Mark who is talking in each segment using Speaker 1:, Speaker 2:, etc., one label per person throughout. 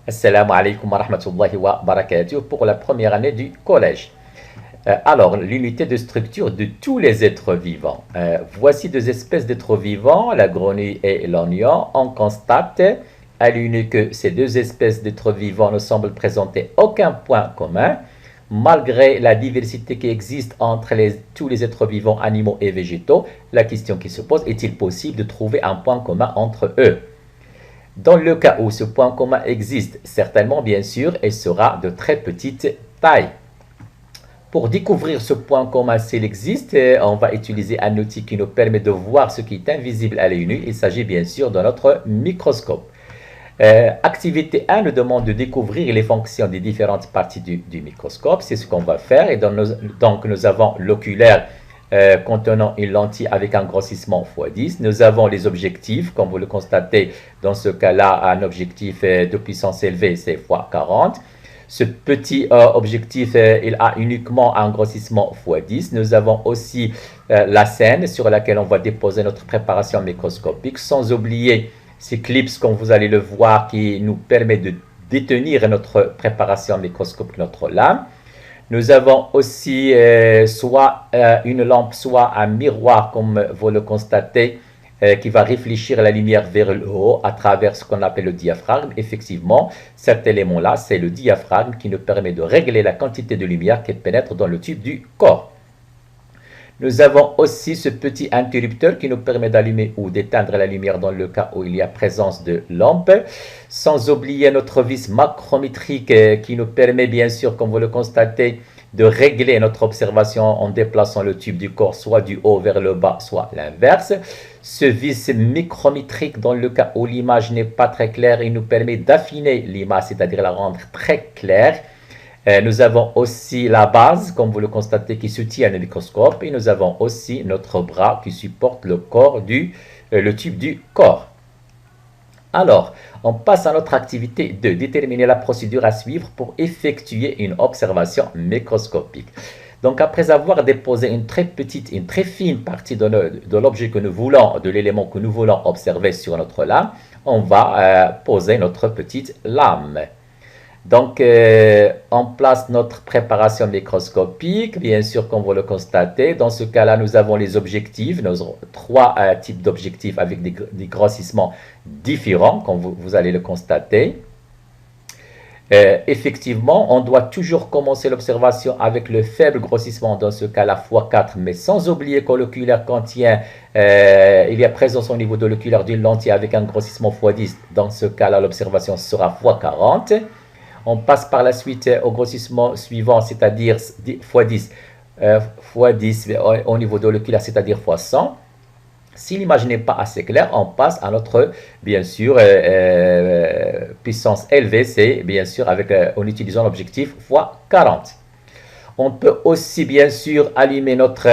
Speaker 1: Assalamu alaikum wa rahmatullahi wa barakatuh pour la première année du collège. Alors, l'unité de structure de tous les êtres vivants. Voici deux espèces d'êtres vivants, la grenouille et l'oignon. On constate à l'UNI que ces deux espèces d'êtres vivants ne semblent présenter aucun point commun, malgré la diversité qui existe entre tous les êtres vivants, animaux et végétaux. La question qui se pose, est-il possible de trouver un point commun entre eux? Dans le cas où ce point commun existe, certainement, bien sûr, il sera de très petite taille. Pour découvrir ce point commun, s'il existe, on va utiliser un outil qui nous permet de voir ce qui est invisible à l'œil nu. Il s'agit bien sûr de notre microscope. Activité 1 nous demande de découvrir les fonctions des différentes parties du microscope. C'est ce qu'on va faire. Et donc, nous avons l'oculaire contenant une lentille avec un grossissement x10. Nous avons les objectifs, comme vous le constatez, dans ce cas-là, un objectif de puissance élevée, c'est x40. Ce petit objectif, il a uniquement un grossissement x10. Nous avons aussi la scène sur laquelle on va déposer notre préparation microscopique, sans oublier ces clips, comme vous allez le voir, qui nous permet de détenir notre préparation microscopique, notre lame. Nous avons aussi soit une lampe, soit un miroir, comme vous le constatez, qui va réfléchir la lumière vers le haut à travers ce qu'on appelle le diaphragme. Effectivement, cet élément-là, c'est le diaphragme qui nous permet de régler la quantité de lumière qui pénètre dans le tube du corps. Nous avons aussi ce petit interrupteur qui nous permet d'allumer ou d'éteindre la lumière dans le cas où il y a présence de lampe. Sans oublier notre vis macrométrique qui nous permet bien sûr, comme vous le constatez, de régler notre observation en déplaçant le tube du corps soit du haut vers le bas, soit l'inverse. Ce vis micrométrique, dans le cas où l'image n'est pas très claire, il nous permet d'affiner l'image, c'est-à-dire la rendre très claire. Nous avons aussi la base, comme vous le constatez, qui soutient le microscope. Et nous avons aussi notre bras qui supporte le tube du corps. Alors, on passe à notre activité de déterminer la procédure à suivre pour effectuer une observation microscopique. Donc, après avoir déposé une très petite, une très fine partie de l'objet que nous voulons, de l'élément que nous voulons observer sur notre lame, on va poser notre petite lame. Donc, on place notre préparation microscopique, bien sûr, comme vous le constatez. Dans ce cas-là, nous avons les objectifs, nous avons trois types d'objectifs avec des grossissements différents, comme vous allez le constater. Effectivement, on doit toujours commencer l'observation avec le faible grossissement, dans ce cas-là x4, mais sans oublier que l'oculaire contient, il y a présence au niveau de l'oculaire d'une lentille avec un grossissement x10. Dans ce cas-là, l'observation sera x40. On passe par la suite au grossissement suivant, c'est-à-dire x10, x10 au niveau de l'oculaire, c'est-à-dire x100. Si l'image n'est pas assez claire, on passe à notre, bien sûr, puissance élevée, c'est bien sûr en utilisant l'objectif x40. On peut aussi, bien sûr, allumer notre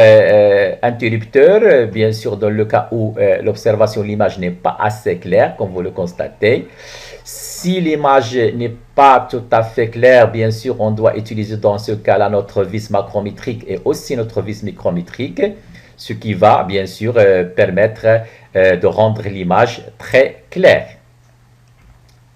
Speaker 1: interrupteur, bien sûr, dans le cas où l'observation de l'image n'est pas assez claire, comme vous le constatez. Si l'image n'est pas tout à fait claire, bien sûr, on doit utiliser dans ce cas-là notre vis macrométrique et aussi notre vis micrométrique, ce qui va, bien sûr, permettre de rendre l'image très claire.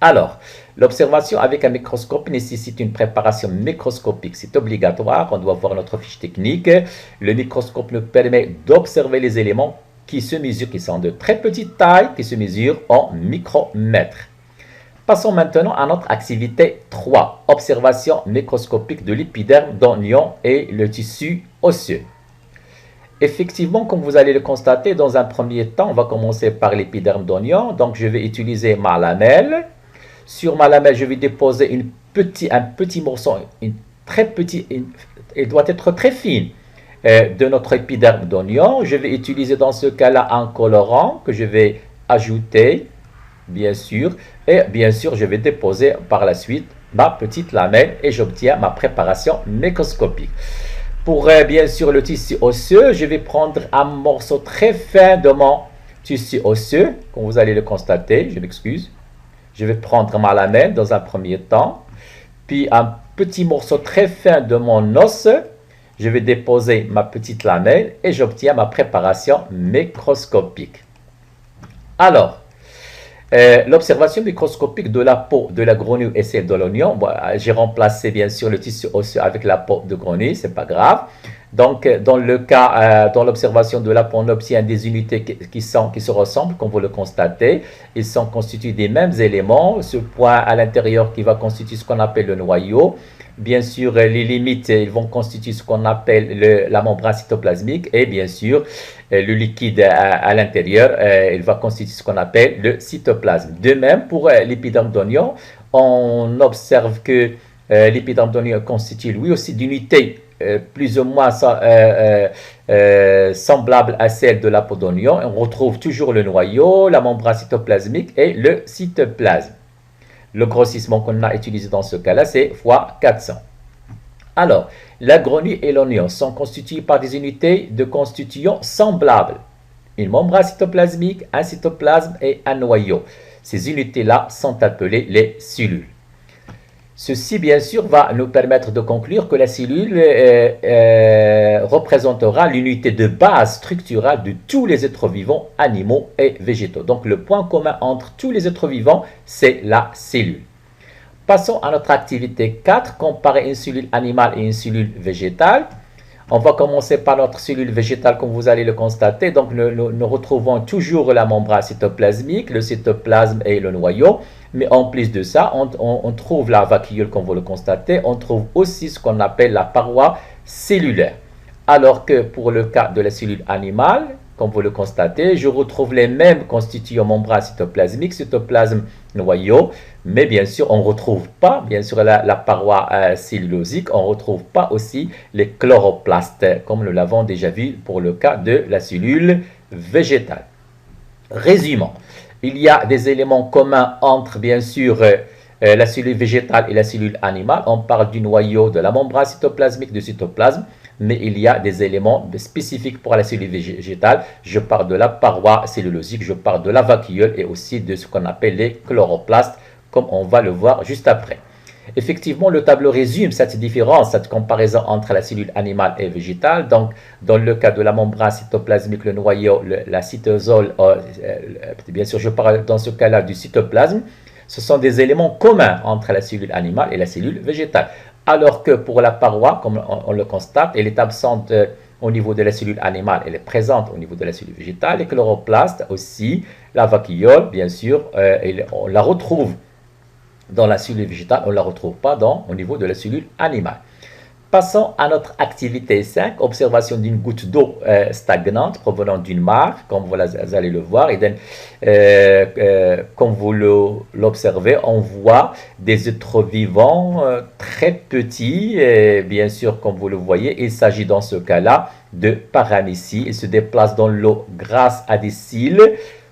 Speaker 1: Alors, l'observation avec un microscope nécessite une préparation microscopique. C'est obligatoire, on doit voir notre fiche technique. Le microscope nous permet d'observer les éléments qui se mesurent, qui sont de très petite taille, qui se mesurent en micromètres. Passons maintenant à notre activité 3, observation microscopique de l'épiderme d'oignon et le tissu osseux. Effectivement, comme vous allez le constater, dans un premier temps, on va commencer par l'épiderme d'oignon. Donc, je vais utiliser ma lamelle. Sur ma lamelle, je vais déposer un petit morceau, elle doit être très fine, de notre épiderme d'oignon. Je vais utiliser dans ce cas-là un colorant que je vais ajouter, bien sûr. Et bien sûr, je vais déposer par la suite ma petite lamelle et j'obtiens ma préparation microscopique. Pour bien sûr le tissu osseux, je vais prendre un morceau très fin de mon tissu osseux, comme vous allez le constater, je m'excuse. Je vais prendre ma lamelle dans un premier temps, puis un petit morceau très fin de mon os. Je vais déposer ma petite lamelle et j'obtiens ma préparation microscopique. Alors, L'observation microscopique de la peau de la grenouille et celle de l'oignon, bon, j'ai remplacé bien sûr le tissu osseux avec la peau de grenouille, c'est pas grave. Donc, dans le cas, dans l'observation de la peau, on obtient des unités qui se ressemblent, comme vous le constatez. Ils sont constitués des mêmes éléments. Ce point à l'intérieur qui va constituer ce qu'on appelle le noyau. Bien sûr, les limites, ils vont constituer ce qu'on appelle la membrane cytoplasmique. Et bien sûr, le liquide à l'intérieur, il va constituer ce qu'on appelle le cytoplasme. De même, pour l'épiderme d'oignon, on observe que l'épiderme d'oignon constitue lui aussi d'unités plus ou moins semblables à celle de la peau d'oignon. On retrouve toujours le noyau, la membrane cytoplasmique et le cytoplasme. Le grossissement qu'on a utilisé dans ce cas-là, c'est fois 400. Alors, la grenouille et l'oignon sont constitués par des unités de constitution semblables. Une membrane cytoplasmique, un cytoplasme et un noyau. Ces unités-là sont appelées les cellules. Ceci, bien sûr, va nous permettre de conclure que la cellule représentera l'unité de base structurale de tous les êtres vivants, animaux et végétaux. Donc, le point commun entre tous les êtres vivants, c'est la cellule. Passons à notre activité 4, comparer une cellule animale et une cellule végétale. On va commencer par notre cellule végétale, comme vous allez le constater. Donc, nous retrouvons toujours la membrane cytoplasmique, le cytoplasme et le noyau. Mais en plus de ça, on trouve la vacuole, comme vous le constatez. On trouve aussi ce qu'on appelle la paroi cellulaire. Alors que pour le cas de la cellule animale, comme vous le constatez, je retrouve les mêmes constituants membrane cytoplasmique, cytoplasme, noyau. Mais bien sûr, on ne retrouve pas, bien sûr, la paroi cellulosique. On ne retrouve pas aussi les chloroplastes, comme nous l'avons déjà vu pour le cas de la cellule végétale. Résumons. Il y a des éléments communs entre, bien sûr, la cellule végétale et la cellule animale. On parle du noyau, de la membrane cytoplasmique, du cytoplasme. Mais il y a des éléments spécifiques pour la cellule végétale. Je parle de la paroi cellulosique, je parle de la vacuole et aussi de ce qu'on appelle les chloroplastes, comme on va le voir juste après. Effectivement, le tableau résume cette différence, cette comparaison entre la cellule animale et végétale. Donc, dans le cas de la membrane cytoplasmique, le noyau, la cytosol, bien sûr, je parle dans ce cas-là du cytoplasme. Ce sont des éléments communs entre la cellule animale et la cellule végétale. Alors que pour la paroi, comme on le constate, elle est absente au niveau de la cellule animale, elle est présente au niveau de la cellule végétale. Les chloroplastes aussi, la vacuole, bien sûr, on la retrouve dans la cellule végétale, on ne la retrouve pas au niveau de la cellule animale. Passons à notre activité 5, observation d'une goutte d'eau stagnante provenant d'une mare, comme vous allez le voir. Et comme vous l'observez, on voit des êtres vivants très petits. Et bien sûr, comme vous le voyez, il s'agit dans ce cas-là de paramécies. Ils se déplacent dans l'eau grâce à des cils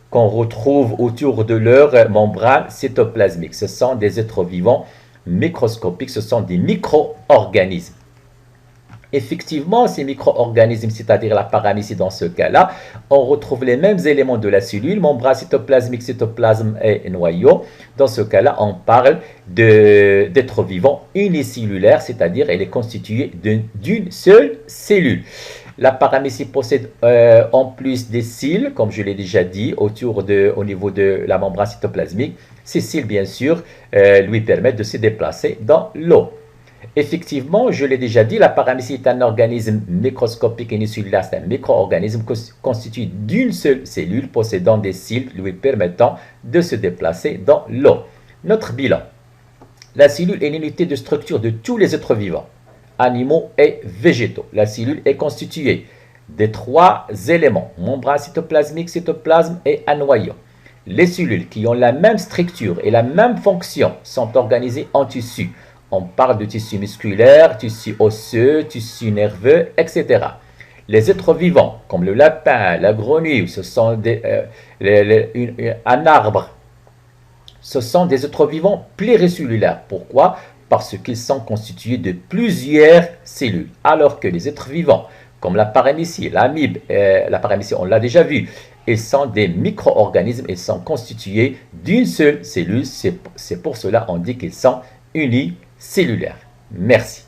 Speaker 1: qu'on retrouve autour de leur membrane cytoplasmique. Ce sont des êtres vivants microscopiques, ce sont des micro-organismes. Effectivement, ces micro-organismes, c'est-à-dire la paramécie dans ce cas-là, on retrouve les mêmes éléments de la cellule, membrane cytoplasmique, cytoplasme et noyau. Dans ce cas-là, on parle d'êtres vivants unicellulaires, c'est-à-dire elle est constituée d'une seule cellule. La paramécie possède en plus des cils, comme je l'ai déjà dit, au niveau de la membrane cytoplasmique. Ces cils, bien sûr, lui permettent de se déplacer dans l'eau. Effectivement, je l'ai déjà dit, la paramécie est un organisme microscopique unicellulaire, c'est un micro-organisme constitué d'une seule cellule possédant des cils lui permettant de se déplacer dans l'eau. Notre bilan. La cellule est l'unité de structure de tous les êtres vivants, animaux et végétaux. La cellule est constituée de 3 éléments, membrane cytoplasmique, cytoplasme et un noyau. Les cellules qui ont la même structure et la même fonction sont organisées en tissus. On parle de tissu musculaire, tissu osseux, tissu nerveux, etc. Les êtres vivants, comme le lapin, la grenouille, ce sont un arbre, ce sont des êtres vivants pluricellulaires. Pourquoi? Parce qu'ils sont constitués de plusieurs cellules. Alors que les êtres vivants, comme la paramécie, l'amibe, la paramécie, on l'a déjà vu, ils sont des micro-organismes, ils sont constitués d'une seule cellule. C'est pour cela qu'on dit qu'ils sont unicellulaires. Merci.